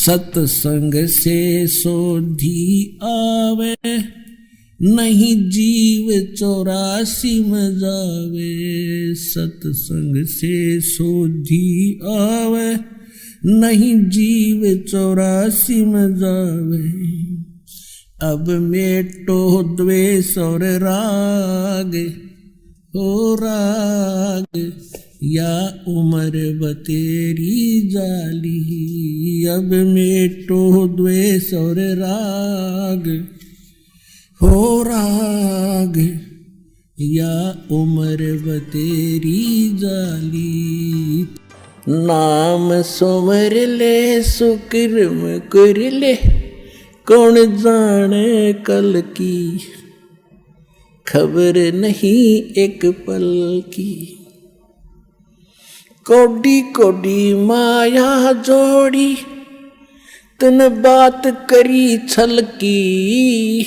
सत्संग से सोधी आवे, नहीं जीव 84 में जावे। सत्संग से सोधी आवे, नहीं जीव 84 में जावे। अब मेटो द्वेष और राग, हो राग या उम्र बतेरी जाली। अब मेटो द्वेष और राग, हो राग या उम्र बतेरी जाली। नाम सुमर ले सुकर्म कर ले, कौन जाने कल की, खबर नहीं एक पल की। कोडी कोडी माया जोड़ी, तन बात करी छल की।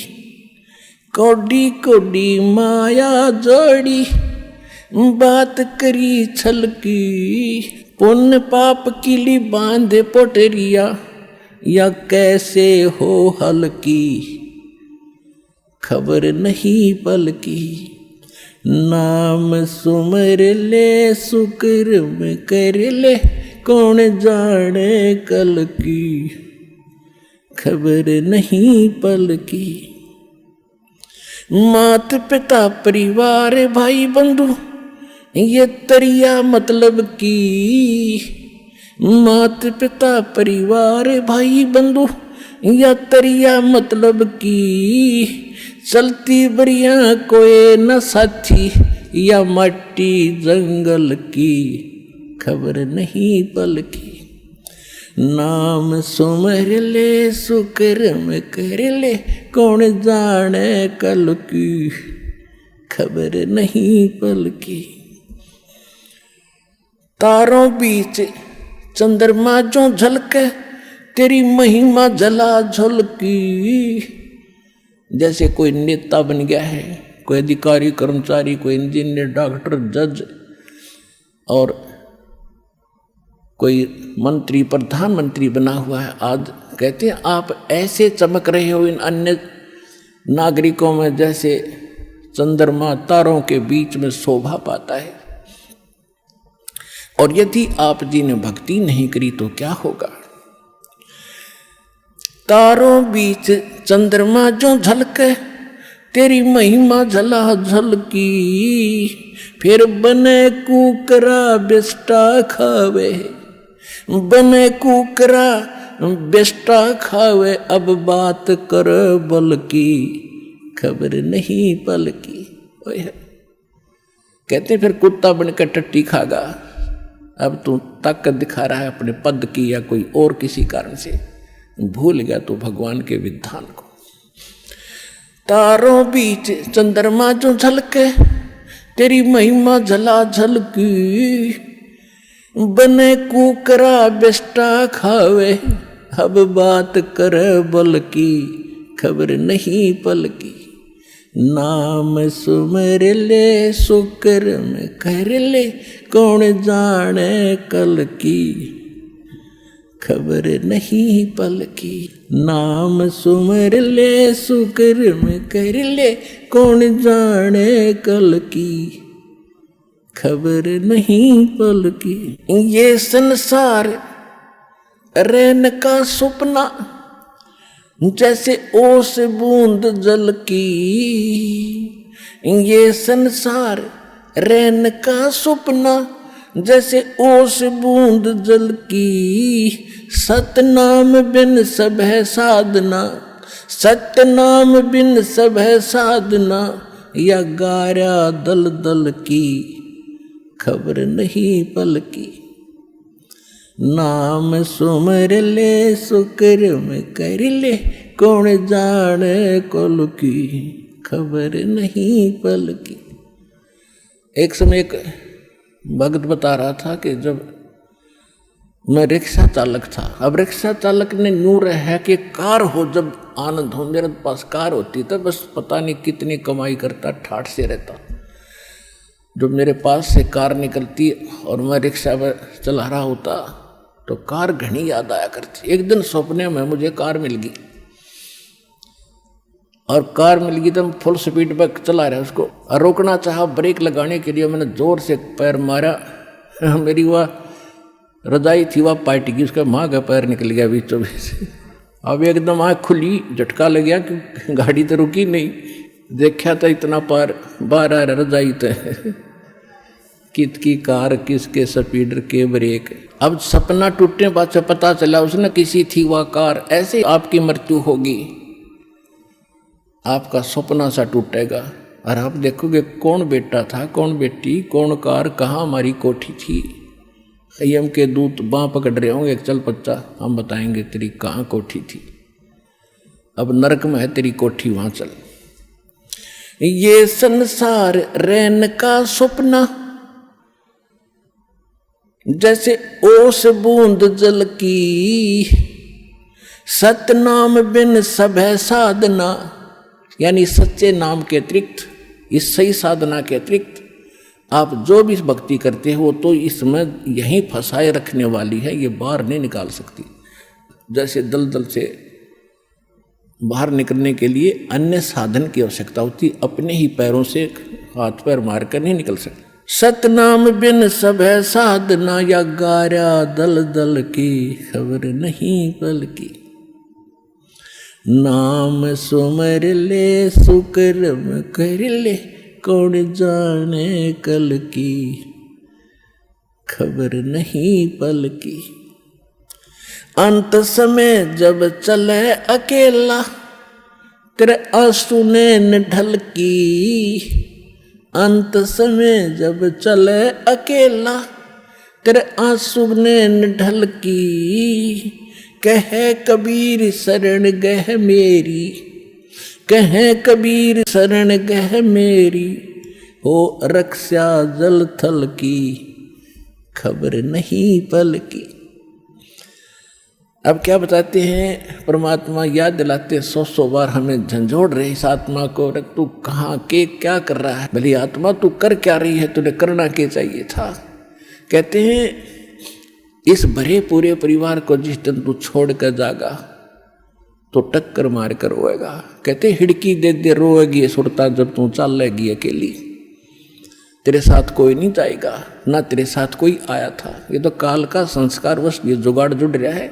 कोडी कोडी माया जोड़ी, बात करी छल की। पुण्य पाप किली बांधे पोटरिया, या कैसे हो हल्की, खबर नहीं पल की। नाम सुमर ले सुकर्म कर ले, कौन जाने कल की, खबर नहीं पल की। मात पिता परिवार भाई बंधु, ये तरिया मतलब की। मात पिता परिवार भाई बंधु, या तरिया मतलब की। चलती बरिया कोई न साथी, या मट्टी जंगल की, खबर नहीं पल की। नाम सुमर ले सुकर्म कर ले, कौन जाने कल की, खबर नहीं पल की। तारों बीच चंद्रमा जो झलके, तेरी महिमा जला झलकी। जैसे कोई नेता बन गया है, कोई अधिकारी कर्मचारी, कोई इंजीनियर, डॉक्टर, जज और कोई मंत्री प्रधानमंत्री बना हुआ है। आज कहते हैं आप ऐसे चमक रहे हो इन अन्य नागरिकों में, जैसे चंद्रमा तारों के बीच में शोभा पाता है। और यदि आप जी ने भक्ति नहीं करी तो क्या होगा। तारों बीच चंद्रमा जो झलके, तेरी महिमा झला झलकी। फिर बने कुकरा बेस्टा खावे, बने कुकरा बेस्टा खावे। अब बात कर बल की, खबर नहीं पल की। कहते फिर कुत्ता बनकर टट्टी खागा। अब तू ताकत दिखा रहा है अपने पद की, या कोई और किसी कारण से भूल गया तो भगवान के विधान को। तारों बीच चंद्रमा जो झलके, तेरी महिमा झला झलकी। बने कुकरा बेस्टा खावे, अब बात कर बल की, खबर नहीं पल की। नाम सुमर ले सुकर्म कर ले, कौन जाने कल की, खबर नहीं पल की। नाम सुमर ले सुकर्म कर ले, कौन जाने कल की, खबर नहीं पल की। ये संसार रहने का सपना, जैसे ओस बूंद जल की। ये संसार रहने का सपना, जैसे ओस बूंद जल की। सतनाम बिन सब है साधना, सतनाम बिन सब है साधना। या गारा दल दल की, खबर नहीं पल की। नाम सुमर ले सुकर्म कर ले, कौन जाने कल की, खबर नहीं पल की। एक समय एक भक्त बता रहा था कि जब मैं रिक्शा चालक था, अब रिक्शा चालक ने नूर है कि कार हो जब आनंद हो। मेरे पास कार होती तो बस पता नहीं कितनी कमाई करता, ठाठ से रहता। जब मेरे पास से कार निकलती और मैं रिक्शा में चला रहा होता तो कार घनी याद आया करती। एक दिन सपने में मुझे कार मिल गई, और कार मिल गई तो फुल स्पीड पर चला रहा उसको, और रोकना चाहा ब्रेक लगाने के लिए मैंने जोर से पैर मारा, मेरी वह रजाई थी वह पार्ट गई, उसका माँ का पैर निकल गया बीचों बीच। अब एकदम आँख खुली, झटका लग गया कि गाड़ी तो रुकी नहीं, देखा था इतना पार बाहर आ रहा रजाई तो कित की कार, किसके स्पीडर के ब्रेक। अब सपना टूटने बाद से पता चला उसने किसी थी वह कार। ऐसे आपकी मृत्यु होगी, आपका सपना सा टूटेगा और आप देखोगे कौन बेटा था, कौन बेटी, कौन कार, कहाँ हमारी कोठी थी। यम के दूत बाँ पकड़ रहे होंगे, चल बच्चा हम बताएंगे तेरी कहाँ कोठी थी, अब नरक में है तेरी कोठी, वहां चल। ये संसार रैन का सपना जैसे ओस बूंद जल की, सतनाम बिन सब है साधना, यानी सच्चे नाम के अतिरिक्त, इस सही साधना के अतिरिक्त आप जो भी भक्ति करते हो तो इसमें यहीं फंसाए रखने वाली है, ये बाहर नहीं निकाल सकती। जैसे दलदल से बाहर निकलने के लिए अन्य साधन की आवश्यकता होती, अपने ही पैरों से हाथ पैर मारकर नहीं निकल सकते। सतनाम बिन सब है साधना, या गारा दल दल की खबर नहीं पल की। नाम सुमर ले सुकर्म कर ले, कौन जाने कल की खबर नहीं पल की। अंत समय जब चले अकेला, तेरे आंसू ने ढल की। अंत समय जब चले अकेला, तेरे आंसू ने ढल की। कहे कबीर शरण गह मेरी, कहे कबीर शरण गह मेरी, हो रक्षा जल थल की खबर नहीं पल की। अब क्या बताते हैं, परमात्मा याद दिलाते 100 बार हमें झंझोड़ रहे इस आत्मा को, रख तू कहाँ के क्या कर रहा है, भली आत्मा तू कर क्या रही है, तुझे करना क्या चाहिए था। कहते हैं इस भरे पूरे परिवार को जिस दिन तू छोड़ कर जागा तो टक्कर मार कर रोएगा। कहते हिड़की दे दे रोएगी सुरता जब तू चल लेगी अकेली, तेरे साथ कोई नहीं जाएगा, ना तेरे साथ कोई आया था। ये तो काल का संस्कार वश ये जुगाड़ जुड़ रहा है।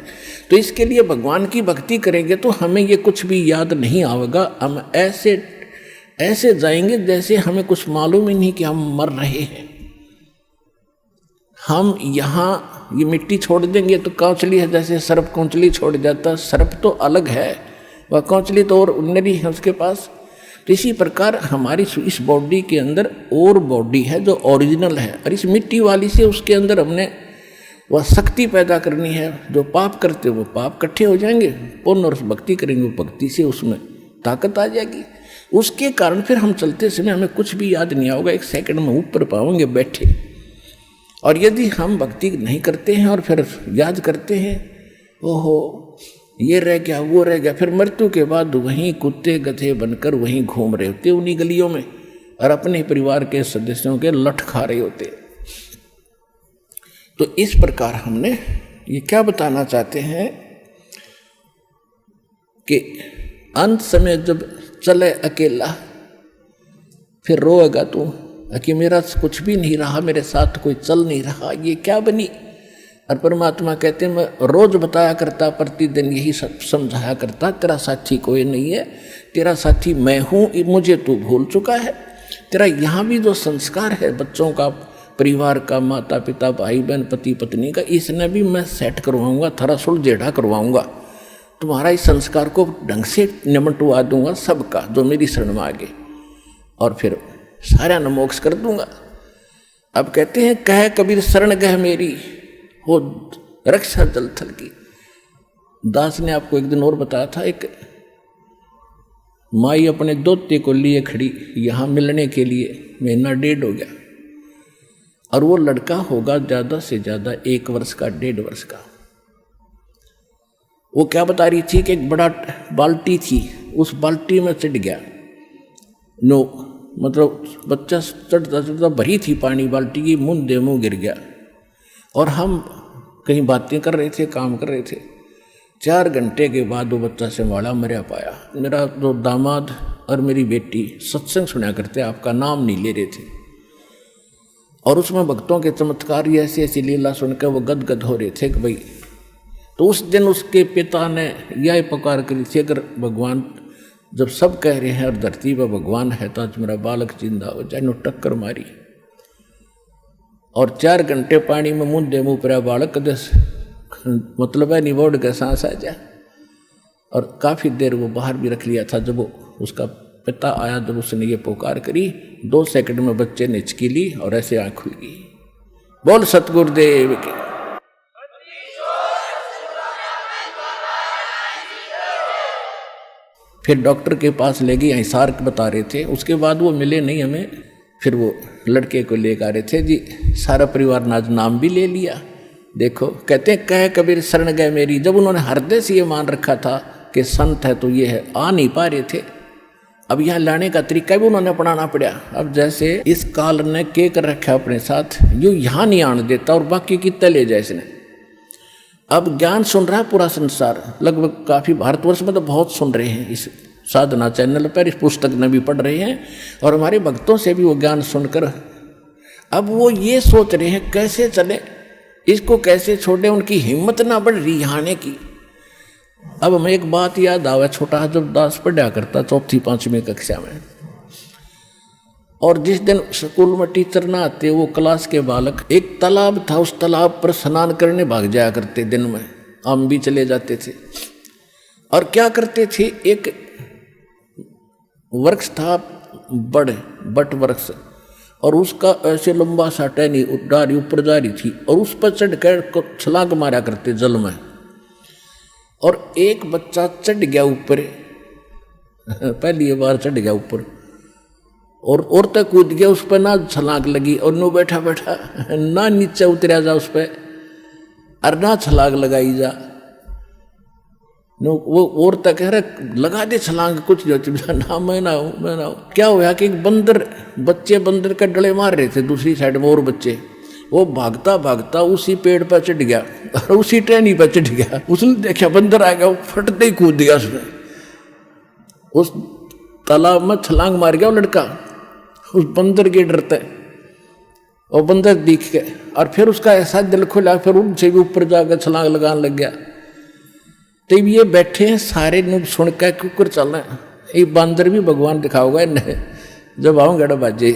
तो इसके लिए भगवान की भक्ति करेंगे तो हमें ये कुछ भी याद नहीं आएगा। हम ऐसे ऐसे जाएंगे जैसे हमें कुछ मालूम ही नहीं कि हम मर रहे हैं। हम यहाँ ये मिट्टी छोड़ देंगे तो कौचली है, जैसे सर्प कौचली छोड़ जाता, सर्प तो अलग है, वह कौचली तो और उन्नरी है उसके पास। तो इसी प्रकार हमारी इस बॉडी के अंदर और बॉडी है जो ओरिजिनल है, और इस मिट्टी वाली से उसके अंदर हमने वह शक्ति पैदा करनी है। जो पाप करते वो पाप इकट्ठे हो जाएंगे, पुण्य और भक्ति करेंगे वो भक्ति से उसमें ताकत आ जाएगी। उसके कारण फिर हम चलते समय हमें कुछ भी याद नहीं आओगे, 1 सेकंड में ऊपर पाओगे बैठे। और यदि हम भक्ति नहीं करते हैं और फिर याद करते हैं, ओहो ये रह गया वो रह गया, फिर मृत्यु के बाद वहीं कुत्ते गधे बनकर वहीं घूम रहे होते उन्हीं गलियों में, और अपने परिवार के सदस्यों के लठ खा रहे होते। तो इस प्रकार हमने ये क्या बताना चाहते हैं कि अंत समय जब चले अकेला फिर रोएगा तू कि मेरा कुछ भी नहीं रहा, मेरे साथ कोई चल नहीं रहा, ये क्या बनी। और परमात्मा कहते हैं मैं रोज बताया करता, प्रतिदिन यही सब समझाया करता, तेरा साथी कोई नहीं है, तेरा साथी मैं हूँ, मुझे तू भूल चुका है। तेरा यहाँ भी जो संस्कार है बच्चों का, परिवार का, माता पिता भाई बहन पति पत्नी का, इसने भी मैं सेट करवाऊँगा, थोड़ा सुलझेड़ा करवाऊँगा, तुम्हारा इस संस्कार को ढंग से निमटवा दूंगा सबका जो मेरी शरण में आगे, और फिर सारा न मोक्ष कर दूंगा। अब कहते हैं कह कबीर शरण गह मेरी, हो रक्षा जल थल की। दास ने आपको एक दिन और बताया था, एक माई अपने दोते को लिए खड़ी यहाँ मिलने के लिए, 1.5 महीना हो गया, और वो लड़का होगा ज़्यादा से ज़्यादा 1 वर्ष का, 1.5 वर्ष का। वो क्या बता रही थी कि एक बड़ा बाल्टी थी, उस बाल्टी में चढ़ गया, मतलब बच्चा चढ़ता चढ़ता भरी थी पानी बाल्टी की, मुंह गिर गया। और हम कहीं बातें कर रहे थे, काम कर रहे थे। 4 घंटे के बाद वो बच्चा संभाला मरा पाया। मेरा जो दामाद और मेरी बेटी सत्संग सुना करते, आपका नाम नहीं ले रहे थे, और उसमें भक्तों के चमत्कार ऐसी ऐसी लीला सुनकर वो गदगद हो रहे थे कि भाई। तो उस दिन उसके पिता ने यह पुकार करी थी, अगर भगवान, जब सब कह रहे हैं और धरती पर भगवान है तो आज मेरा बालक जिंदा हो जाए। टक्कर मारी और 4 घंटे पानी में मुंह मुँह पर बालक दस मतलब है निबोड़ के सांस आ जाए। और काफ़ी देर वो बाहर भी रख लिया था। जब वो उसका पिता आया, जब उसने ये पुकार करी, 2 सेकंड में बच्चे ने हिचकी ली और ऐसे आँख खुल गई। बोल सतगुरुदेव की। फिर डॉक्टर के पास ले गई, हिसार बता रहे थे। उसके बाद वो मिले नहीं हमें। फिर वो लड़के को लेकर आ रहे थे जी, सारा परिवार ने आज नाम भी ले लिया। देखो कहते हैं कह कबीर शरण गए मेरी। जब उन्होंने हृदय से ये मान रखा था कि संत है तो ये है, आ नहीं पा रहे थे। अब यहाँ लाने का तरीका भी उन्होंने अपनाना पड़ा। अब जैसे इस काल ने के कर रखा अपने साथ, यूँ यहाँ नहीं आने देता और बाकी कितने ले जाए इसने। अब ज्ञान सुन रहा है पूरा संसार, लगभग काफ़ी भारतवर्ष में तो बहुत सुन रहे हैं इस साधना चैनल पर, इस पुस्तक में भी पढ़ रहे हैं, और हमारे भक्तों से भी वो ज्ञान सुनकर अब वो ये सोच रहे हैं कैसे चले, इसको कैसे छोड़े। उनकी हिम्मत ना बढ़ रही आने की। अब हमें एक बात याद आवा, छोटा जब दास पढ़ा करता 4वीं 5वीं कक्षा में, और जिस दिन स्कूल में टीचर ना आते, वो क्लास के बालक, एक तालाब था, उस तालाब पर स्नान करने भाग जाया करते। दिन में हम भी चले जाते थे। और क्या करते थे, एक वृक्ष था बट वृक्ष, और उसका ऐसे लंबा सा टहनी डाली ऊपर जा रही थी, और उस पर चढ़ कर छलांग मारा करते जल में। और एक बच्चा चढ़ गया ऊपर, पहली बार चढ़ गया ऊपर, और तक कूद गया उस पर, ना छलांग लगी, और नो बैठा बैठा ना नीचे उतरा जा उस पर, और ना छलांग लगाई जा। नो वो और तक कह रहे लगा दे छलांग, कुछ जो ना मैं ना हूँ। क्या हुआ कि एक बच्चे बंदर का डले मार रहे थे दूसरी साइड में, और बच्चे वो भागता भागता उसी पेड़ पर चढ़ गया और उसी टहनी पर चढ़ गया। उसने देखा बंदर आ गया, वो फटते ही कूद गया उसमें, उस तालाब में छलांग मार गया वो लड़का उस बंदर के डरते। और बंदर दिख गया, और फिर उसका ऐसा दिल खुला, फिर उनसे भी ऊपर जाकर छलांग लगाने लग गया। तब ये बैठे हैं सारे नुब सुन कर कुकर चलना, ये बंदर भी भगवान दिखाओगा इन्हें, जब आऊँगा बाजे।